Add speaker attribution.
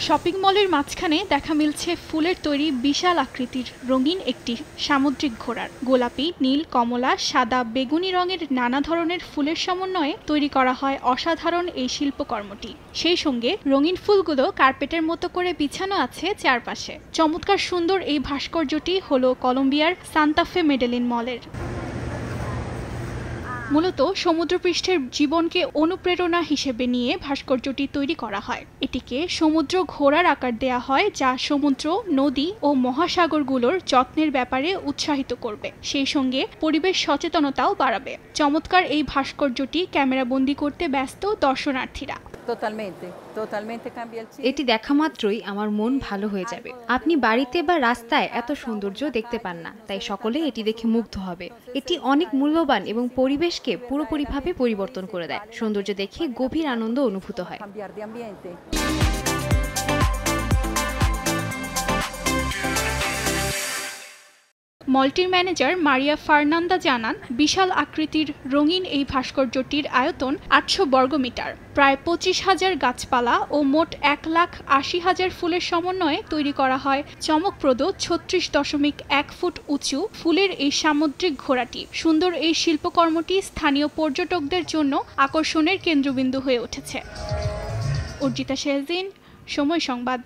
Speaker 1: Shopping মলের মাঝখানে দেখা মিলছে ফুলের তৈরি বিশাল আকৃতির রঙিন একটি সামুদ্রিক ঘোড়ার। গোলাপি, নীল, কমলা, সাদা, বেগুনি রঙের নানা ধরনের ফুলের সমন্বয়ে তৈরি করা হয় অসাধারণ এই শিল্পকর্মটি। সেই সঙ্গে রঙিন ফুলগুলো কার্পেটের মতো করে বিছানো আছে চারপাশে। চমৎকার সুন্দর এই ভাস্কর্যটি হলো কলম্বিয়ার সান্তা ফে মেডেলিন মলের। মূলত সমুদ্রপৃষ্ঠের জীবনকে অনুপ্রেরণা হিসেবে নিয়ে ভাস্কর্যটি তৈরি করা হয়। এটিকে সমুদ্র ঘোড়ার আকার দেয়া হয়, যা সমুদ্র, নদী ও মহাসাগরগুলোর যত্নের ব্যাপারে উৎসাহিত করবে, সেই সঙ্গে পরিবেশ সচেতনতাও বাড়াবে। চমৎকার এই ভাস্কর্যটি ক্যামেরাবন্দি করতে ব্যস্ত দর্শনার্থীরা।
Speaker 2: এটি দেখা মাত্রই আমার মন ভালো হয়ে যাবে। আপনি বাড়িতে বা রাস্তায় এত সৌন্দর্য দেখতে পান না, তাই সকলে এটি দেখে মুগ্ধ হবে। এটি অনেক মূল্যবান এবং পরিবেশকে পুরোপুরিভাবে পরিবর্তন করে দেয়। সৌন্দর্য দেখে গভীর আনন্দ অনুভূত হয়।
Speaker 1: মলটির ম্যানেজার মারিয়া ফার্নান্দা জানান, বিশাল আকৃতির রঙিন এই ভাস্কর্যটির আয়তন ৮০০ বর্গমিটার, প্রায় ২৫,০০০ গাছপালা ও মোট ১,৮০,০০০ ফুলের সমন্বয়ে তৈরি করা হয় চমকপ্রদ ৩৬.১ ফুট উঁচু ফুলের এই সামুদ্রিক ঘোড়াটি। সুন্দর এই শিল্পকর্মটি স্থানীয় পর্যটকদের জন্য আকর্ষণের কেন্দ্রবিন্দু হয়ে উঠেছে। অর্জিতা শেহজিন, সময় সংবাদ।